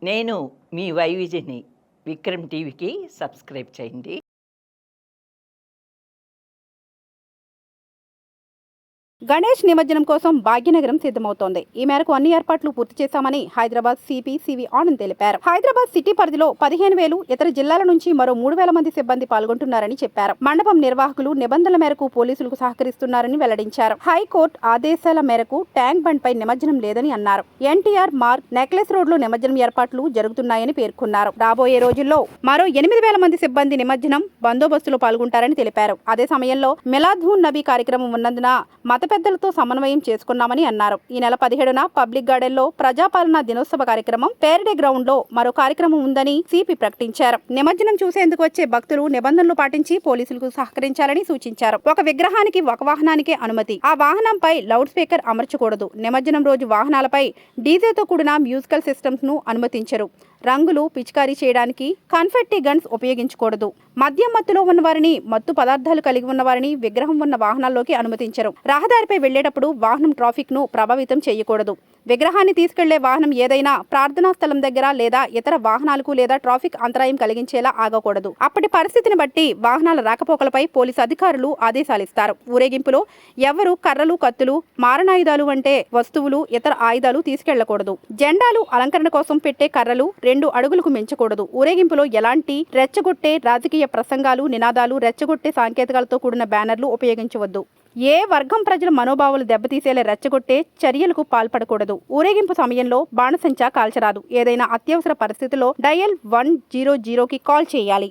నేను మీ వైవిజని విక్రమ్ టీవీకి సబ్స్క్రైబ్ చేయండి. గణేష్ నిమజ్జనం కోసం భాగ్యనగరం సిద్ధమవుతోంది. ఈ మేరకు అన్ని ఏర్పాట్లు పూర్తి చేశామని హైదరాబాద్ సిపి సివి ఆనంద్ తెలిపారు. హైదరాబాద్ సిటీ పరిధిలో 15,000, ఇతర జిల్లాల నుంచి మరో 3,000 మంది సిబ్బంది పాల్గొంటున్నారని చెప్పారు. మండపం నిర్వాహకులు నిబంధనల మేరకు పోలీసులకు సహకరిస్తున్నారని వెల్లడించారు. హైకోర్టు ఆదేశాల మేరకు ట్యాంక్ బండ్ పై నిమజ్జనం లేదని అన్నారు. ఎన్టీఆర్ మార్గ్, నెక్లెస్ రోడ్ లో నిమజ్జనం ఏర్పాట్లు జరుగుతున్నాయని పేర్కొన్నారు. రాబోయే రోజుల్లో మరో 8,000 మంది సిబ్బంది నిమజ్జనం బందోబస్తులో పాల్గొంటారని తెలిపారు. అదే సమయంలో మిలాద్-ఉన్ నబీ కార్యక్రమం ఉన్నందున మత పెద్దలతో సమన్వయం చేసుకున్నామని అన్నారు. ఈ నెల 17న పబ్లిక్ గార్డెన్ లో ప్రజాపాలన దినోత్సవ కార్యక్రమం, పేరడే గ్రౌండ్ లో మరో కార్యక్రమం ఉందని సిపి ప్రకటించారు. నిమజ్జనం చూసేందుకు వచ్చే భక్తులు నిబంధనలు పాటించి పోలీసులకు సహకరించాలని సూచించారు. ఒక విగ్రహానికి ఒక వాహనానికే అనుమతి. ఆ వాహనంపై లౌడ్ స్పీకర్ అమర్చకూడదు. నిమజ్జనం రోజు వాహనాలపై డీజేతో కూడిన మ్యూజికల్ సిస్టమ్స్ ను అనుమతించరు. రంగులు పిచికారీ చేయడానికి కన్ఫెట్టి గన్స్ ఉపయోగించకూడదు. మద్యం మత్తులో ఉన్నవారిని, మత్తు పదార్థాలు కలిగి ఉన్నవారిని విగ్రహం ఉన్న వాహనాల్లోకి అనుమతించరు. రహదారిపై వెళ్లేటప్పుడు వాహనం ట్రాఫిక్ ను ప్రభావితం చేయకూడదు. విగ్రహాన్ని తీసుకెళ్లే వాహనం ఏదైనా ప్రార్థనా స్థలం దగ్గర లేదా ఇతర వాహనాలకు లేదా ట్రాఫిక్ అంతరాయం కలిగించేలా ఆగకూడదు. అప్పటి పరిస్థితిని బట్టి వాహనాల రాకపోకలపై పోలీసు అధికారులు ఆదేశాలిస్తారు. ఊరేగింపులో ఎవరు కర్రలు, కత్తులు, మారణాయుధాలు వంటి వస్తువులు, ఇతర ఆయుధాలు తీసుకెళ్లకూడదు. జెండాలు, అలంకరణ కోసం పెట్టే కర్రలు 2 అడుగులకు మించకూడదు. ఊరేగింపులో ఎలాంటి రెచ్చగొట్టే రాజకీయ ప్రసంగాలు, నినాదాలు, రెచ్చగొట్టే సాంకేతికాలతో కూడిన బ్యానర్లు ఉపయోగించవద్దు. ఏ వర్గం ప్రజల మనోభావాలు దెబ్బతీసేలా రెచ్చగొట్టే చర్యలకు పాల్పడకూడదు. ఊరేగింపు సమయంలో బాణసంచా కాల్చరాదు. ఏదైనా అత్యవసర పరిస్థితిలో డయల్ 100కి కాల్ చేయాలి.